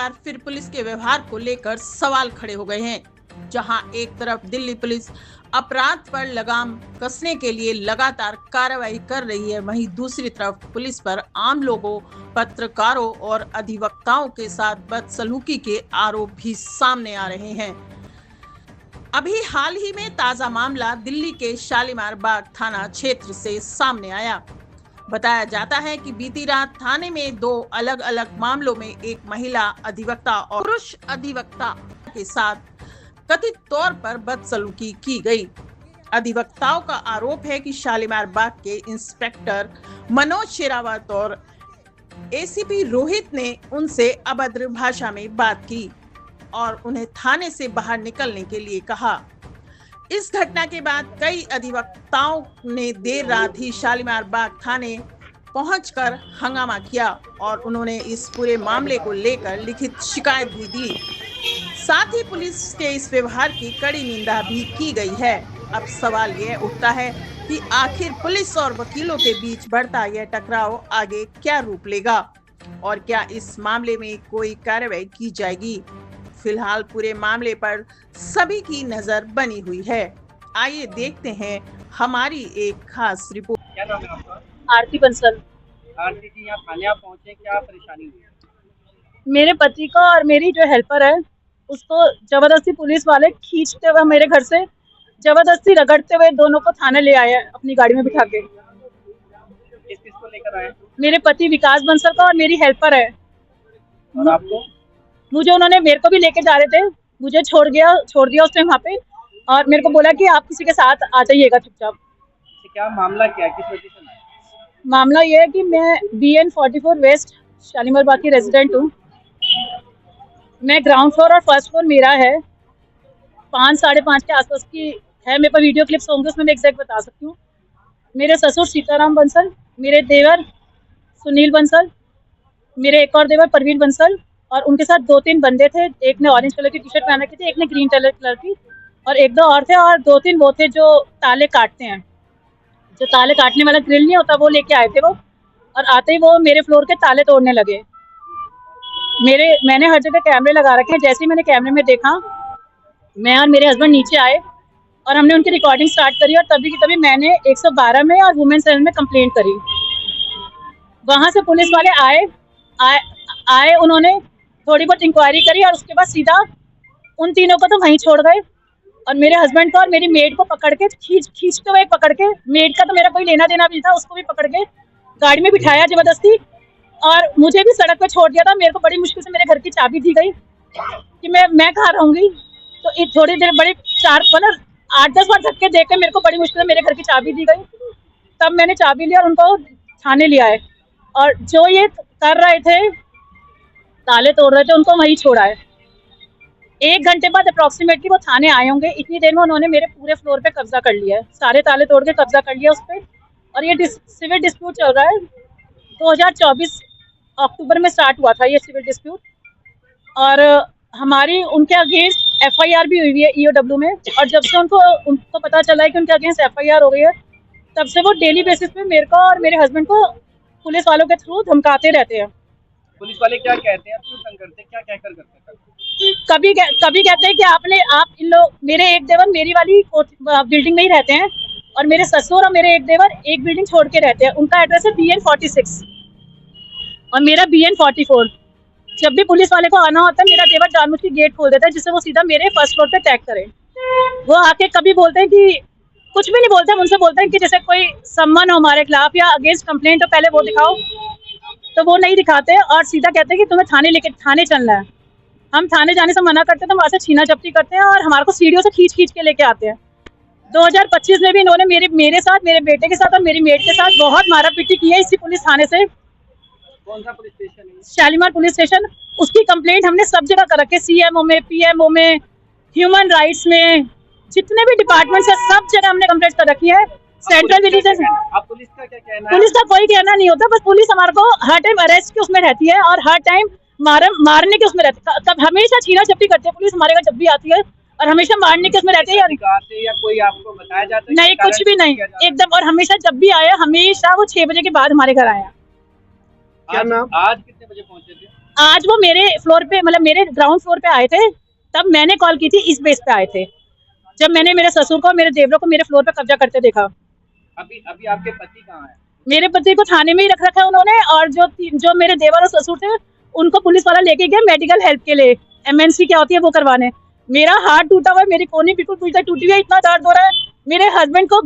बार फिर पुलिस के व्यवहार को लेकर सवाल खड़े हो गए हैं। जहां एक तरफ दिल्ली पुलिस अपराध पर लगाम कसने के लिए लगातार कार्रवाई कर रही है, वहीं दूसरी तरफ पुलिस पर आम लोगों, पत्रकारों और अधिवक्ताओं के साथ बदसलूकी के आरोप भी सामने आ रहे हैं। अभी हाल ही में ताजा मामला दिल्ली के शालीमार बाग थाना क्षेत्र से सामने आया। बताया जाता है कि बीती रात थाने में दो अलग अलग मामलों में एक महिला अधिवक्ता और पुरुष अधिवक्ता के साथ कथित तौर पर बदसलूकी की गई। अधिवक्ताओं का आरोप है कि शालीमार बाग के इंस्पेक्टर मनोज शेरावत और एसीपी रोहित ने उनसे अभद्र भाषा में बात की और उन्हें थाने से बाहर निकलने के लिए कहा। इस घटना के बाद कई अधिवक्ताओं ने देर रात ही शालीमार बाग थाने पहुंचकर हंगामा किया और उन्होंने इस पूरे मामले को लेकर लिखित शिकायत भी दी। साथ ही पुलिस के इस व्यवहार की कड़ी निंदा भी की गई है। अब सवाल यह उठता है कि आखिर पुलिस और वकीलों के बीच बढ़ता यह टकराव आगे क्या रूप लेगा और क्या इस मामले में कोई कार्रवाई की जाएगी। फिलहाल पूरे मामले पर सभी की नजर बनी हुई है। आइए देखते हैं हमारी एक खास रिपोर्ट। क्या नाम है आपका? आरती बंसल। आरती जी, यहाँ थाने आप पहुँचे, क्या परेशानी हुई है? मेरे पति को और मेरी जो हेल्पर है उसको जबरदस्ती पुलिस वाले खींचते हुए मेरे घर से जबरदस्ती रगड़ते हुए दोनों को थाने ले आए अपनी गाड़ी में बिठा के। किस को लेकर आए? मेरे पति विकास बंसल का और मेरी हेल्पर है। और आपको? मुझे उन्होंने मेरे को भी लेके जा रहे थे, मुझे छोड़ दिया उसने वहाँ पे और मेरे को बोला कि आप किसी के साथ आ जाइएगा चुपचाप। क्या मामला क्या है, किस वजह से लाए? मामला ये है कि मैं BN 44 वेस्ट शालीमार बाग की रेजिडेंट हूँ। मैं ग्राउंड फ्लोर और फर्स्ट फ्लोर मेरा है। 5 साढ़े 5 के आसपास की है। मेरे पास वीडियो क्लिप्स होंगे, उसमें मैं एग्जैक्ट बता सकती हूँ। मेरे ससुर सीताराम बंसल, मेरे देवर सुनील बंसल, मेरे एक और देवर परवीन बंसल और उनके साथ 2-3 बंदे थे। एक ने ऑरेंज कलर की टी शर्ट पहन रखी थी, एक ने ग्रीन कलर की और 1-2 और थे और 2-3 वो थे जो ताले काटते हैं, जो ताले काटने वाला ग्रिल नहीं होता वो लेके आए थे वो। और आते ही वो मेरे फ्लोर के ताले तोड़ने लगे। मैंने हर जगह कैमरे लगा रखे हैं। जैसे ही मैंने कैमरे में देखा, मैं और मेरे हस्बैंड नीचे आए और हमने उनकी रिकॉर्डिंग स्टार्ट करी और तभी की तभी मैंने 112 में और वुमेन सेल में कंप्लेंट करी। वहां से पुलिस वाले आए, उन्होंने थोड़ी बहुत इंक्वायरी करी और उसके बाद सीधा उन तीनों को तो वहीं छोड़ गए और मेरे हस्बैंड को और मेरी मेड को पकड़ के खींचते हुए पकड़ के, मेड का तो मेरा कोई लेना देना भी था, उसको भी पकड़ के गाड़ी में बिठाया जबरदस्ती और मुझे भी सड़क पे छोड़ दिया था। मेरे को बड़ी मुश्किल से मेरे घर की चाबी दी गई कि मैं कहाँ रहूंगी। तो थोड़ी देर बड़े 8-10 बार धक्के देके मेरे को बड़ी मुश्किल से मेरे घर की चाबी दी गई। तब मैंने चाबी लिया और उनको थाने लिया है और जो ये कर रहे थे, ताले तोड़ रहे थे, उनको वहीं छोड़ा है। 1 घंटे बाद अप्रोक्सीमेटली वो थाने आए होंगे। इतनी देर में उन्होंने मेरे पूरे फ्लोर पे कब्जा कर लिया है, सारे ताले तोड़ के कब्जा कर लिया उस पर। और ये सिविल डिस्प्यूट चल रहा है। 2024 अक्टूबर में स्टार्ट हुआ था ये सिविल डिस्प्यूट और हमारी उनके अगेंस्ट FIR भी हुई है EOW में। और जब से उनको पता चला है कि उनके अगेंस्ट FIR हो गई है, तब से वो डेली बेसिस पे मेरे को और मेरे हस्बैंड को पुलिस वालों के थ्रू धमकाते रहते हैं। पुलिस वाले क्या कहते हैं, क्यों तंग करते हैं, क्या कहकर करते हैं? कभी कहते हैं कि आप इन लोग, मेरे एक देवर मेरी वाली बिल्डिंग में ही रहते हैं और मेरे ससुर और मेरे एक देवर एक बिल्डिंग छोड़ के रहते हैं। उनका एड्रेस है BN 46 और मेरा BN 44। जब भी पुलिस वाले को आना होता है, मेरा देवर जानबूझ के गेट खोल देता है जिससे वो सीधा मेरे फर्स्ट फ्लोर पे अटैक करे। वो आके कभी बोलते हैं कि कुछ भी नहीं बोलते, हम उनसे बोलते हैं कि जैसे कोई सम्मन हो हमारे खिलाफ या अगेंस्ट कंप्लेंट हो, पहले वो दिखाओ, तो वो नहीं दिखाते और सीधा कहते हैं कि तुम्हें थाने चलना है। हम थाने जाने से मना करते हैं तो वहाँ से छीना झपटी करते हैं और हमारे को सीढ़ियों से खींच के लेके आते हैं। 2025 में भी इन्होंने मेरे साथ, मेरे बेटे के साथ और मेरी मेड के साथ बहुत मारा पीटी की है इसी पुलिस थाने से। कौन सा पुलिस स्टेशन है? Shalimar police station. उसकी कंप्लेंट हमने सब जगह कर रखी है, CMO में, PMO में, ह्यूमन राइट्स में, जितने भी डिपार्टमेंट है सब जगह हमने कंप्लेंट कर रखी है। Central vigilance. आप पुलिस का क्या कहना है? पुलिस का कोई कहना नहीं होता, बस पुलिस हमारे को हर टाइम अरेस्ट के उसमें रहती है और हर टाइम मारने के उसमें रहती है। हमेशा छीना झपटी करती है पुलिस हमारे घर जब भी आती है और हमेशा मारने के उसमें रहती है। या कोई आपको बताया जाता है? नहीं, कुछ भी नहीं, एकदम। और हमेशा जब भी आया, हमेशा वो 6 बजे के बाद हमारे घर आया। आज कितने बजे पहुंचे थे? आज वो मेरे फ्लोर पे मतलब मेरे ग्राउंड फ्लोर पे आए थे, तब मैंने कॉल की थी, इस बेस पे आए थे जब मैंने मेरे ससुर को मेरे देवरों को मेरे फ्लोर पे कब्जा करते देखा। अभी अभी आपके पति कहाँ हैं? मेरे पति को थाने में ही रख रखा है उन्होंने, और जो मेरे देवर और ससुर थे उनको पुलिस वाला लेके गया मेडिकल हेल्प के लिए, MNC क्या होती है वो करवाने। मेरा हाथ टूटा हुआ है, मेरी कोनी बिल्कुल पूरी तरह टूटी हुई है, इतना दर्द हो रहा है। मेरे हस्बैंड को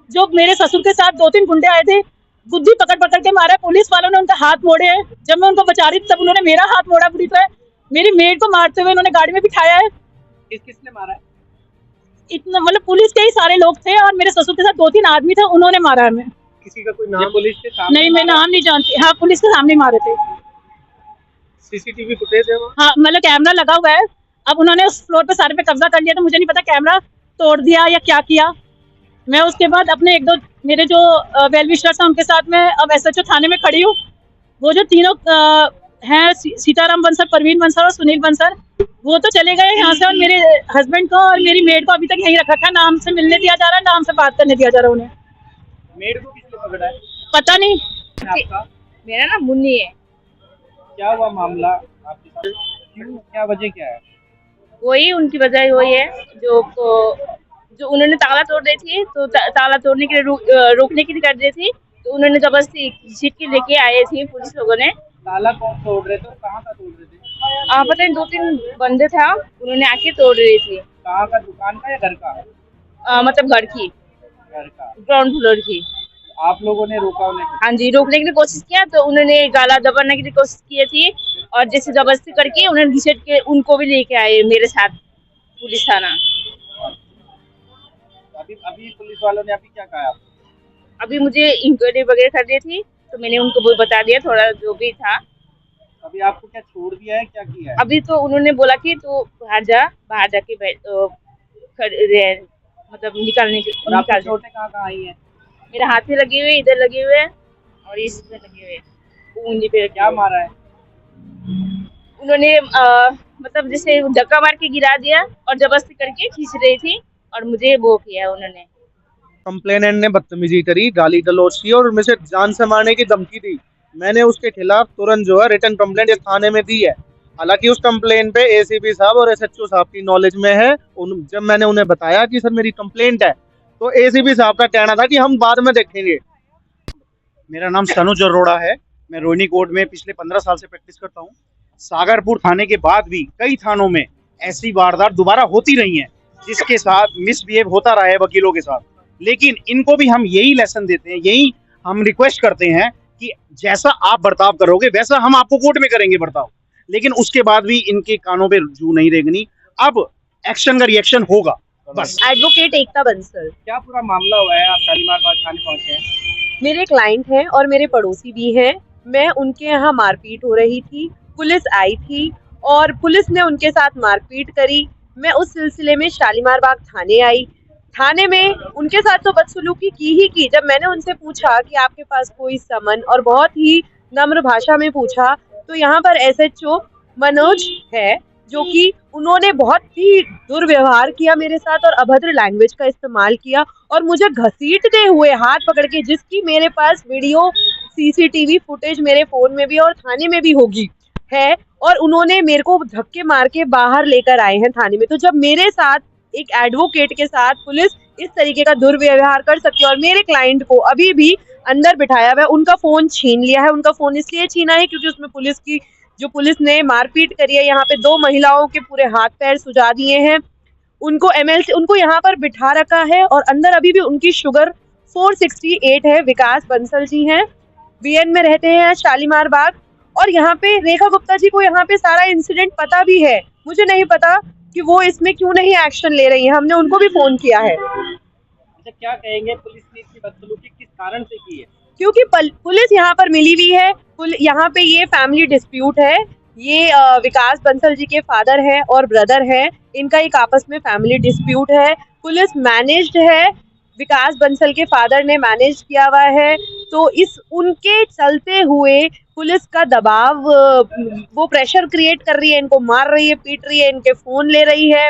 जो मेरे ससुर के साथ 2-3 गुंडे आए थे, गुद्दी पकड़ पकड़ के मारा, पुलिस वालों ने उनका हाथ मोड़े हैं। जब मैं उनको बचा रही थी तब उन्होंने मेरा हाथ मोड़ा पूरी तरह। मेरी मेड को मारते हुए उन्होंने गाड़ी में बिठाया है। किसने मारा है? इतना मतलब पुलिस के ही सारे लोग थे और मेरे ससुर के साथ 2-3 आदमी थे, उन्होंने मारा है हमें। किसी का कोई नाम? पुलिस के सामने? नहीं, मैं नाम नहीं जानती। हाँ, पुलिस के सामने मारे थे। CCTV फुटेज है वहाँ? हाँ, मतलब कैमरा लगा हुआ है। अब उन्होंने उस फ्लोर पे सारे पे कब्जा कर लिया, तो मुझे नहीं पता कैमरा तोड़ दिया या क्या किया। मैं उसके बाद अपने 1-2 मेरे जो वेल विशर्स हैं उनके साथ में अब SHO थाने में खड़ी हूँ। वो जो तीनों हैं, सीताराम बंसर, परवीन बंसर और सुनील बंसर, वो तो चले गए यहाँ से, और मेरे हस्बैंड को और मेरी मेड को अभी तक यहीं रख रखा है। नाम से मिलने दिया जा रहा है, नाम से बात करने दिया जा रहा है उन्हें। मेड को किसने पकड़ा है? पता नहीं। आपका मेरा नाम मुन्नी है। क्या हुआ मामला आपके साथ? क्यों, क्या वजह क्या है? वही उनकी वजह वही है जो उन्होंने ताला तोड़ दी थी, तो ताला तोड़ने के लिए रोकने के लिए कर दी थी, तो उन्होंने जबरदस्ती खींच के लेके आए थे पुलिस लोगों ने। ताला कौन तोड़ रहे थे और कहाँ का तोड़ रहे थे? पता नहीं 2-3 बंदे था, उन्होंने आके तोड़ रही थी। कहाँ का, दुकान का या घर का? मतलब घर की, घर का। ग्राउंड फ्लोर की। आप लोगों ने रोका उन्हें? हाँ जी, रोकने के लिए कोशिश किया तो उन्होंने गाला दबाने के लिए कोशिश की थी, और जैसे जबरदस्ती करके उन्होंने घिसट के उनको भी लेके आए मेरे साथ पुलिस थाना। अभी पुलिस वालों ने अभी क्या कहा आपको? अभी मुझे इंक्वायरी वगैरह कर दी थी, तो मैंने उनको वो बता दिया थोड़ा जो भी था। अभी आपको क्या छोड़ दिया है, क्या किया है? अभी तो उन्होंने बोला कि तो बाहर जाके मतलब निकालने के और आपको निकाल। चोटें कहाँ आई हैं? मेरे हाथ में लगे हुए, इधर लगे हुए और इसमें लगे हुए, उंगली पे। क्या मारा है? उन्होंने मतलब जैसे धक्का मार के गिरा दिया और जबरदस्ती करके खींच रही थी, और मुझे वो किया उन्होंने। कंप्लेनेंट ने बदतमीजी करी, गाली गलौज की और मुझे जान से मारने की धमकी दी। मैंने उसके खिलाफ तुरंत जो है रिटर्न कंप्लेंट इस थाने में दी है। हालांकि उस कंप्लेंट पे ACP साहब और SHO साहब की नॉलेज में है। जब मैंने उन्हें बताया कि सर मेरी कंप्लेंट है, तो ACP साहब का कहना था कि हम बाद में देखेंगे। मेरा नाम सनुज अरोड़ा है। मैं रोहिणी कोर्ट में पिछले 15 साल से प्रैक्टिस करता हूँ। सागरपुर थाने के बाद भी कई थानों में ऐसी वारदात दोबारा होती रही हैं, जिसके साथ मिसबिहेव होता रहा है वकीलों के साथ। लेकिन इनको भी हम यही लेसन देते हैं, यही हम रिक्वेस्ट करते हैं कि जैसा आप बर्ताव करोगे वैसा हम आपको कोर्ट में करेंगे बर्ताव। लेकिन उसके बाद भी इनके कानों पे जू नहीं रेंगनी। अब एक्शन का रिएक्शन होगा बस। एडवोकेट एकता बंसल। क्या पूरा मामला हुआ है? आप शालीमार बाग थाने पहुंचे हैं? मेरे क्लाइंट हैं और मेरे पड़ोसी भी हैं। मैं उनके यहाँ मारपीट हो रही थी, पुलिस आई थी और पुलिस ने उनके साथ मारपीट करी। मैं उस सिलसिले में शालीमार बाग थाने आई। थाने में उनके साथ तो बदसलूकी की ही की। जब मैंने उनसे पूछा कि आपके पास कोई समन, और बहुत ही नम्र भाषा में पूछा, तो यहाँ पर SHO मनोज है, जो कि उन्होंने बहुत ही दुर्व्यवहार किया मेरे साथ और अभद्र लैंग्वेज का इस्तेमाल किया और मुझे घसीटते हुए हाथ पकड़ के, जिसकी मेरे पास वीडियो CCTV फुटेज मेरे फोन में भी और थाने में भी होगी है, और उन्होंने मेरे को धक्के मार के बाहर लेकर आए हैं थाने में। तो जब मेरे साथ एक एडवोकेट के साथ पुलिस इस तरीके का दुर्व्यवहार कर सकती है और मेरे क्लाइंट को अभी भी अंदर बिठाया हुआ है, उनका फोन छीन लिया है। उनका फोन इसलिए छीना है क्योंकि उसमें पुलिस ने मारपीट करी है। यहाँ पे 2 महिलाओं के पूरे हाथ पैर सुजा दिए हैं। उनको MLC उनको यहाँ पर बिठा रखा है और अंदर अभी भी उनकी शुगर 468 है। विकास बंसल जी हैं, BN में रहते हैं शालीमार बाग, और यहाँ पे रेखा गुप्ता जी को यहाँ पे सारा इंसिडेंट पता भी है। मुझे नहीं पता कि वो इसमें क्यों नहीं एक्शन ले रही है। हमने उनको भी फोन किया है। अच्छा, क्या कहेंगे, पुलिस ने इसकी बदसलूकी किस कारण से की है? क्योंकि पुलिस यहाँ पर मिली हुई है। यहाँ पे ये फैमिली डिस्प्यूट है। ये विकास बंसल जी के फादर है और ब्रदर है, इनका एक आपस में फैमिली डिस्प्यूट है। पुलिस मैनेज्ड है, विकास बंसल के फादर ने मैनेज किया हुआ है, तो इस उनके चलते हुए पुलिस का दबाव, वो प्रेशर क्रिएट कर रही है, इनको मार रही है, पीट रही है, इनके फोन ले रही है।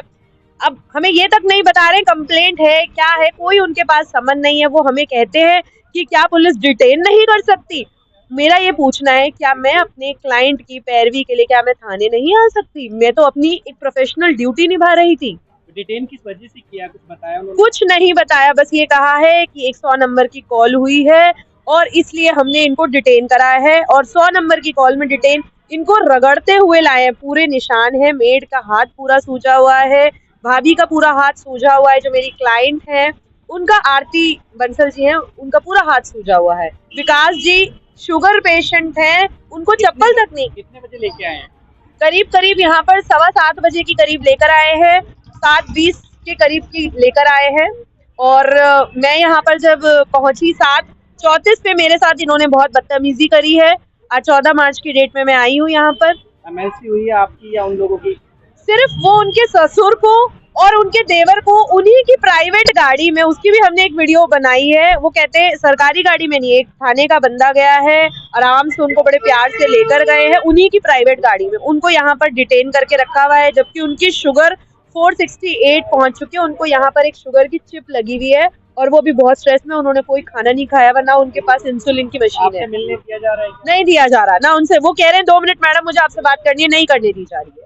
अब हमें ये तक नहीं बता रहे कंप्लेंट है क्या है, कोई उनके पास समन नहीं है। वो हमें कहते हैं कि क्या पुलिस डिटेन नहीं कर सकती। मेरा ये पूछना है, क्या मैं अपने क्लाइंट की पैरवी के लिए क्या मैं थाने नहीं आ सकती? मैं तो अपनी एक प्रोफेशनल ड्यूटी निभा रही थी। डिटेन किस वजह से किया, कुछ बताया उन्होंने? कुछ नहीं बताया, बस ये कहा है कि 100 नंबर की कॉल हुई है और इसलिए हमने इनको डिटेन कराया है। और 100 नंबर की कॉल में डिटेन इनको रगड़ते हुए लाए हैं, पूरे निशान है, मेड का हाथ पूरा सूजा हुआ है, भाभी का पूरा हाथ सूजा हुआ है, जो मेरी क्लाइंट है उनका, आरती बंसल जी हैं, उनका पूरा हाथ सूजा हुआ है। विकास जी शुगर पेशेंट हैं, उनको चप्पल तक नहीं। कितने बजे लेके आए हैं? करीब यहाँ पर 7:15 बजे की करीब लेकर आए हैं, 7:20 के करीब की लेकर आए हैं। और मैं यहाँ पर जब पहुंची 7:34 पे मेरे साथ इन्होंने बहुत बदतमीजी करी है। आज 14 मार्च की डेट में मैं आई हूँ यहाँ पर। एमएलसी हुई है आपकी या उन लोगों की? सिर्फ वो उनके ससुर को और उनके देवर को उन्हीं की प्राइवेट गाड़ी में, उसकी भी हमने एक वीडियो बनाई है, वो कहते हैं सरकारी गाड़ी में नहीं, एक थाने का बंदा गया है, आराम से उनको बड़े प्यार से लेकर गए हैं, उन्हीं की प्राइवेट गाड़ी में उनको यहाँ पर डिटेन करके रखा हुआ है। जबकि उनकी शुगर 468 पहुंच चुकी है, उनको यहाँ पर एक शुगर की चिप लगी हुई है और वो भी बहुत स्ट्रेस में, उन्होंने कोई खाना नहीं खाया, वरना उनके पास इंसुलिन की मशीन आपसे है। मिलने दिया जा रहा है? नहीं दिया जा रहा ना उनसे, वो कह रहे हैं 2 मिनट मैडम मुझे आपसे बात करनी है, नहीं करने दी जा रही है।